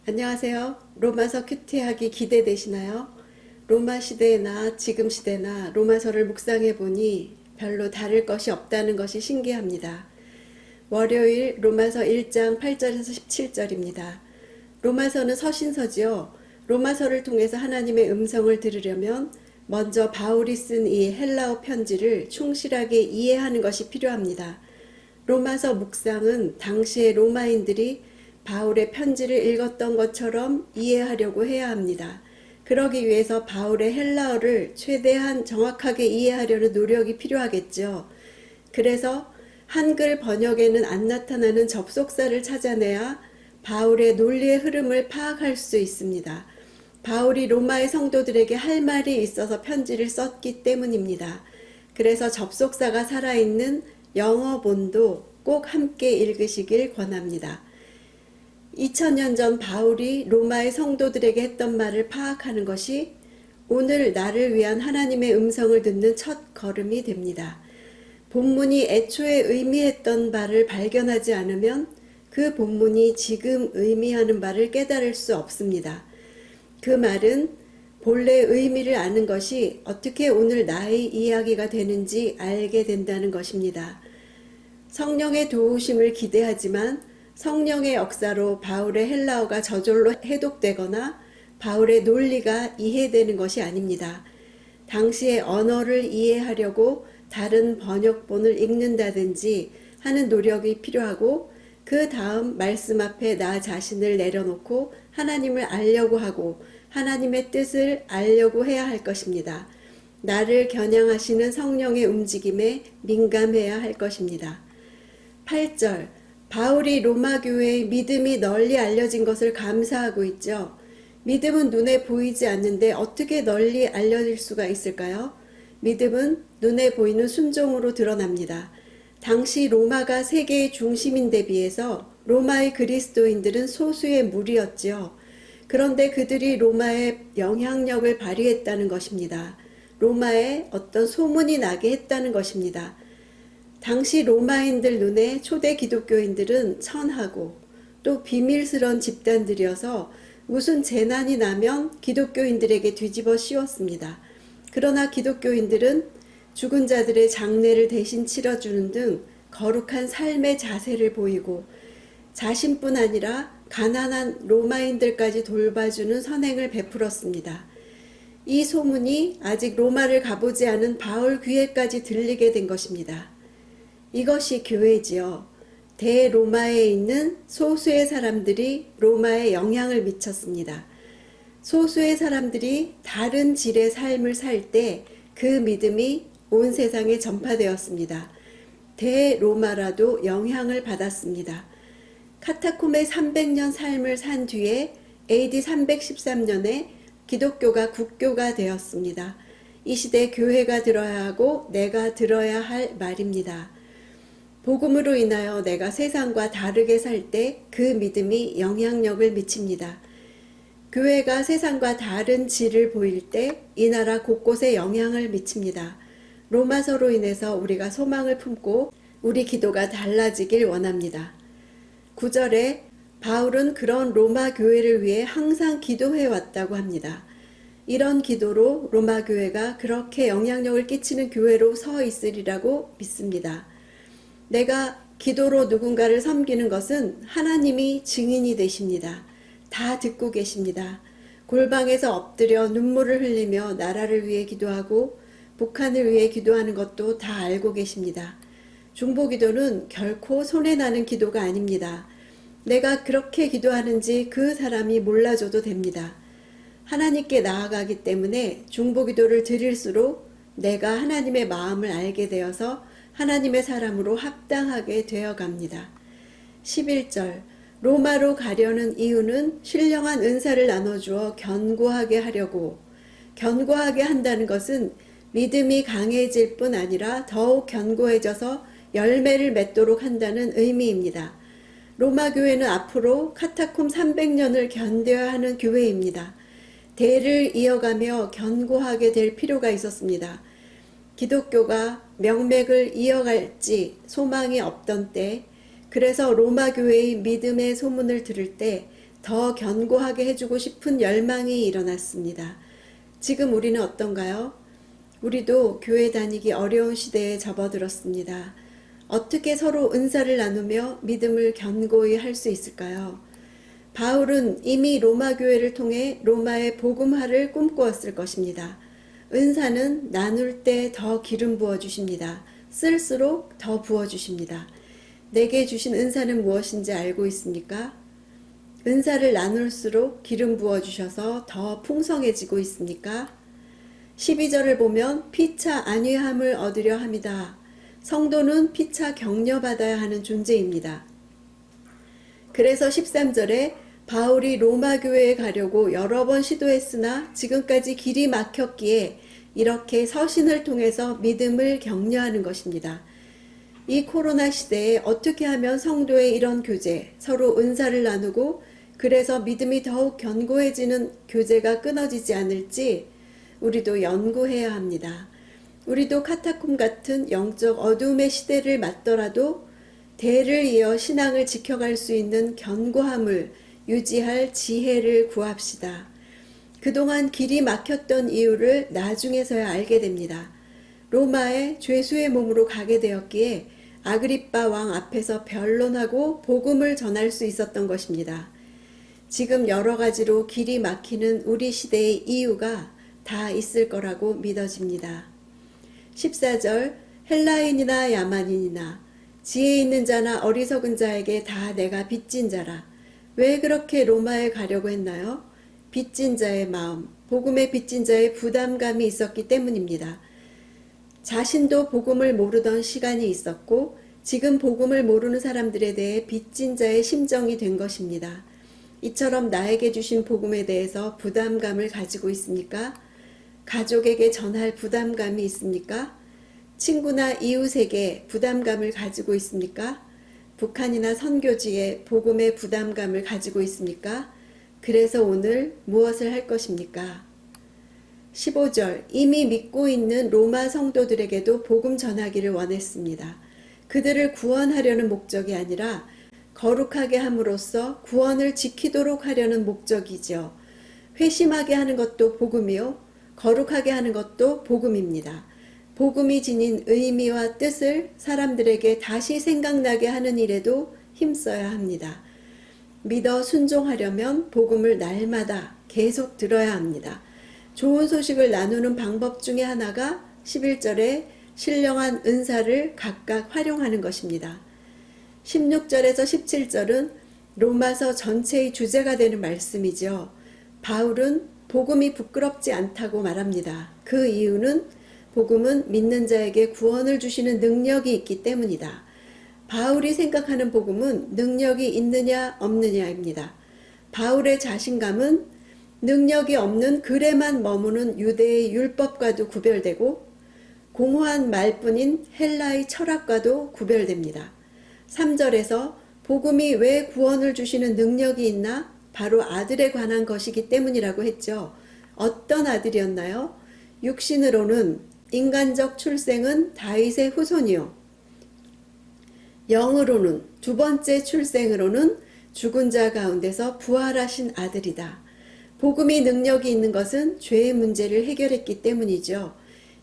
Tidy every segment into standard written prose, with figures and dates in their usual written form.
안녕하세요. 로마서 큐티하기 기대되시나요? 로마 시대나 지금 시대나 로마서를 묵상해 보니 별로 다를 것이 없다는 것이 신기합니다. 월요일 로마서 1장 8절에서 17절입니다. 로마서는 서신서지요. 로마서를 통해서 하나님의 음성을 들으려면 먼저 바울이 쓴 이 헬라어 편지를 충실하게 이해하는 것이 필요합니다. 로마서 묵상은 당시의 로마인들이 바울의 편지를 읽었던 것처럼 이해하려고 해야 합니다. 그러기 위해서 바울의 헬라어를 최대한 정확하게 이해하려는 노력이 필요하겠죠. 그래서 한글 번역에는 안 나타나는 접속사를 찾아내야 바울의 논리의 흐름을 파악할 수 있습니다. 바울이 로마의 성도들에게 할 말이 있어서 편지를 썼기 때문입니다. 그래서 접속사가 살아있는 영어본도 꼭 함께 읽으시길 권합니다. 2000년 전 바울이 로마의 성도들에게 했던 말을 파악하는 것이 오늘 나를 위한 하나님의 음성을 듣는 첫 걸음이 됩니다. 본문이 애초에 의미했던 바를 발견하지 않으면 그 본문이 지금 의미하는 바를 깨달을 수 없습니다. 그 말은 본래 의미를 아는 것이 어떻게 오늘 나의 이야기가 되는지 알게 된다는 것입니다. 성령의 도우심을 기대하지만 성령의 역사로 바울의 헬라어가 저절로 해독되거나 바울의 논리가 이해되는 것이 아닙니다. 당시의 언어를 이해하려고 다른 번역본을 읽는다든지 하는 노력이 필요하고 그 다음 말씀 앞에 나 자신을 내려놓고 하나님을 알려고 하고 하나님의 뜻을 알려고 해야 할 것입니다. 나를 겨냥하시는 성령의 움직임에 민감해야 할 것입니다. 8절 바울이 로마 교회의 믿음이 널리 알려진 것을 감사하고 있죠. 믿음은 눈에 보이지 않는데 어떻게 널리 알려질 수가 있을까요? 믿음은 눈에 보이는 순종으로 드러납니다. 당시 로마가 세계의 중심인데 비해서 로마의 그리스도인들은 소수의 무리였지요. 그런데 그들이 로마의 영향력을 발휘했다는 것입니다. 로마에 어떤 소문이 나게 했다는 것입니다. 당시 로마인들 눈에 초대 기독교인들은 천하고 또 비밀스러운 집단들이어서 무슨 재난이 나면 기독교인들에게 뒤집어 씌웠습니다. 그러나 기독교인들은 죽은 자들의 장례를 대신 치러주는 등 거룩한 삶의 자세를 보이고 자신뿐 아니라 가난한 로마인들까지 돌봐주는 선행을 베풀었습니다. 이 소문이 아직 로마를 가보지 않은 바울 귀에까지 들리게 된 것입니다. 이것이 교회지요. 대로마에 있는 소수의 사람들이 로마에 영향을 미쳤습니다. 소수의 사람들이 다른 질의 삶을 살 때 그 믿음이 온 세상에 전파되었습니다. 대로마라도 영향을 받았습니다. 카타콤의 300년 삶을 산 뒤에 AD 313년에 기독교가 국교가 되었습니다. 이 시대 교회가 들어야 하고 내가 들어야 할 말입니다. 복음으로 인하여 내가 세상과 다르게 살 때 그 믿음이 영향력을 미칩니다. 교회가 세상과 다른 질을 보일 때 이 나라 곳곳에 영향을 미칩니다. 로마서로 인해서 우리가 소망을 품고 우리 기도가 달라지길 원합니다. 9절에 바울은 그런 로마 교회를 위해 항상 기도해 왔다고 합니다. 이런 기도로 로마 교회가 그렇게 영향력을 끼치는 교회로 서 있으리라고 믿습니다. 내가 기도로 누군가를 섬기는 것은 하나님이 증인이 되십니다. 다 듣고 계십니다. 골방에서 엎드려 눈물을 흘리며 나라를 위해 기도하고 북한을 위해 기도하는 것도 다 알고 계십니다. 중보기도는 결코 손해나는 기도가 아닙니다. 내가 그렇게 기도하는지 그 사람이 몰라줘도 됩니다. 하나님께 나아가기 때문에 중보기도를 드릴수록 내가 하나님의 마음을 알게 되어서 하나님의 사람으로 합당하게 되어갑니다. 11절 로마로 가려는 이유는 신령한 은사를 나눠주어 견고하게 하려고. 견고하게 한다는 것은 믿음이 강해질 뿐 아니라 더욱 견고해져서 열매를 맺도록 한다는 의미입니다. 로마 교회는 앞으로 카타콤 300년을 견뎌야 하는 교회입니다. 대를 이어가며 견고하게 될 필요가 있었습니다. 기독교가 명맥을 이어갈지 소망이 없던 때, 그래서 로마 교회의 믿음의 소문을 들을 때 더 견고하게 해주고 싶은 열망이 일어났습니다. 지금 우리는 어떤가요? 우리도 교회 다니기 어려운 시대에 접어들었습니다. 어떻게 서로 은사를 나누며 믿음을 견고히 할 수 있을까요? 바울은 이미 로마 교회를 통해 로마의 복음화를 꿈꾸었을 것입니다. 은사는 나눌 때 더 기름 부어 주십니다. 쓸수록 더 부어 주십니다. 내게 주신 은사는 무엇인지 알고 있습니까? 은사를 나눌수록 기름 부어 주셔서 더 풍성해지고 있습니까? 12절을 보면 피차 안위함을 얻으려 합니다. 성도는 피차 격려받아야 하는 존재입니다. 그래서 13절에 바울이 로마 교회에 가려고 여러 번 시도했으나 지금까지 길이 막혔기에 이렇게 서신을 통해서 믿음을 격려하는 것입니다. 이 코로나 시대에 어떻게 하면 성도의 이런 교제, 서로 은사를 나누고 그래서 믿음이 더욱 견고해지는 교제가 끊어지지 않을지 우리도 연구해야 합니다. 우리도 카타콤 같은 영적 어둠의 시대를 맞더라도 대를 이어 신앙을 지켜갈 수 있는 견고함을 유지할 지혜를 구합시다. 그동안 길이 막혔던 이유를 나중에서야 알게 됩니다. 로마에 죄수의 몸으로 가게 되었기에 아그리빠 왕 앞에서 변론하고 복음을 전할 수 있었던 것입니다. 지금 여러 가지로 길이 막히는 우리 시대의 이유가 다 있을 거라고 믿어집니다. 14절 헬라인이나 야만인이나 지혜 있는 자나 어리석은 자에게 다 내가 빚진 자라. 왜 그렇게 로마에 가려고 했나요? 빚진 자의 마음, 복음의 빚진 자의 부담감이 있었기 때문입니다. 자신도 복음을 모르던 시간이 있었고 지금 복음을 모르는 사람들에 대해 빚진 자의 심정이 된 것입니다. 이처럼 나에게 주신 복음에 대해서 부담감을 가지고 있습니까? 가족에게 전할 부담감이 있습니까? 친구나 이웃에게 부담감을 가지고 있습니까? 북한이나 선교지에 복음의 부담감을 가지고 있습니까? 그래서 오늘 무엇을 할 것입니까? 15절 이미 믿고 있는 로마 성도들에게도 복음 전하기를 원했습니다. 그들을 구원하려는 목적이 아니라 거룩하게 함으로써 구원을 지키도록 하려는 목적이죠. 회심하게 하는 것도 복음이요. 거룩하게 하는 것도 복음입니다. 복음이 지닌 의미와 뜻을 사람들에게 다시 생각나게 하는 일에도 힘써야 합니다. 믿어 순종하려면 복음을 날마다 계속 들어야 합니다. 좋은 소식을 나누는 방법 중에 하나가 11절에 신령한 은사를 각각 활용하는 것입니다. 16절에서 17절은 로마서 전체의 주제가 되는 말씀이죠. 바울은 복음이 부끄럽지 않다고 말합니다. 그 이유는 복음은 믿는 자에게 구원을 주시는 능력이 있기 때문이다. 바울이 생각하는 복음은 능력이 있느냐 없느냐입니다. 바울의 자신감은 능력이 없는 글에만 머무는 유대의 율법과도 구별되고 공허한 말뿐인 헬라의 철학과도 구별됩니다. 3절에서 복음이 왜 구원을 주시는 능력이 있나? 바로 아들에 관한 것이기 때문이라고 했죠. 어떤 아들이었나요? 육신으로는 인간적 출생은 다윗의 후손이요. 영으로는 두 번째 출생으로는 죽은 자 가운데서 부활하신 아들이다. 복음이 능력이 있는 것은 죄의 문제를 해결했기 때문이죠.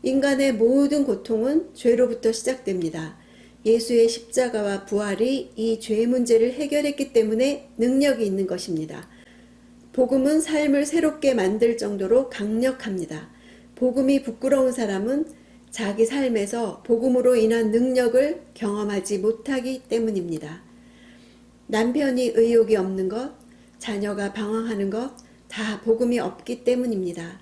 인간의 모든 고통은 죄로부터 시작됩니다. 예수의 십자가와 부활이 이 죄 문제를 해결했기 때문에 능력이 있는 것입니다. 복음은 삶을 새롭게 만들 정도로 강력합니다. 복음이 부끄러운 사람은 자기 삶에서 복음으로 인한 능력을 경험하지 못하기 때문입니다. 남편이 의욕이 없는 것, 자녀가 방황하는 것, 다 복음이 없기 때문입니다.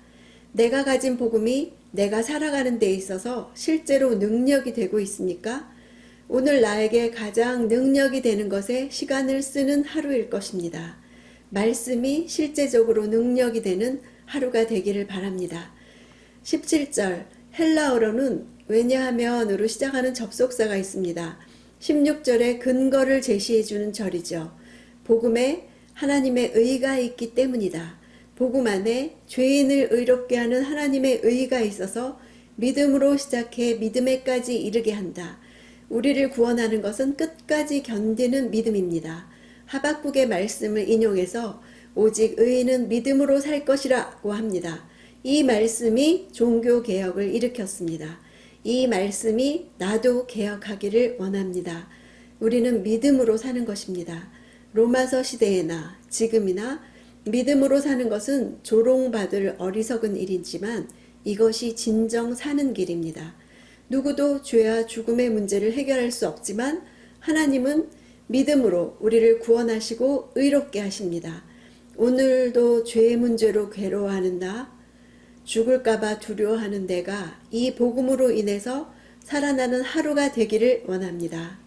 내가 가진 복음이 내가 살아가는 데 있어서 실제로 능력이 되고 있습니까? 오늘 나에게 가장 능력이 되는 것에 시간을 쓰는 하루일 것입니다. 말씀이 실제적으로 능력이 되는 하루가 되기를 바랍니다. 17절 헬라어로는 왜냐하면으로 시작하는 접속사가 있습니다. 16절에 근거를 제시해 주는 절이죠. 복음에 하나님의 의가 있기 때문이다. 복음 안에 죄인을 의롭게 하는 하나님의 의가 있어서 믿음으로 시작해 믿음에까지 이르게 한다. 우리를 구원하는 것은 끝까지 견디는 믿음입니다. 하박국의 말씀을 인용해서 오직 의인은 믿음으로 살 것이라고 합니다. 이 말씀이 종교 개혁을 일으켰습니다. 이 말씀이 나도 개혁하기를 원합니다. 우리는 믿음으로 사는 것입니다. 로마서 시대에나 지금이나 믿음으로 사는 것은 조롱받을 어리석은 일이지만 이것이 진정 사는 길입니다. 누구도 죄와 죽음의 문제를 해결할 수 없지만 하나님은 믿음으로 우리를 구원하시고 의롭게 하십니다. 오늘도 죄의 문제로 괴로워하는 나, 죽을까봐 두려워하는 내가 이 복음으로 인해서 살아나는 하루가 되기를 원합니다.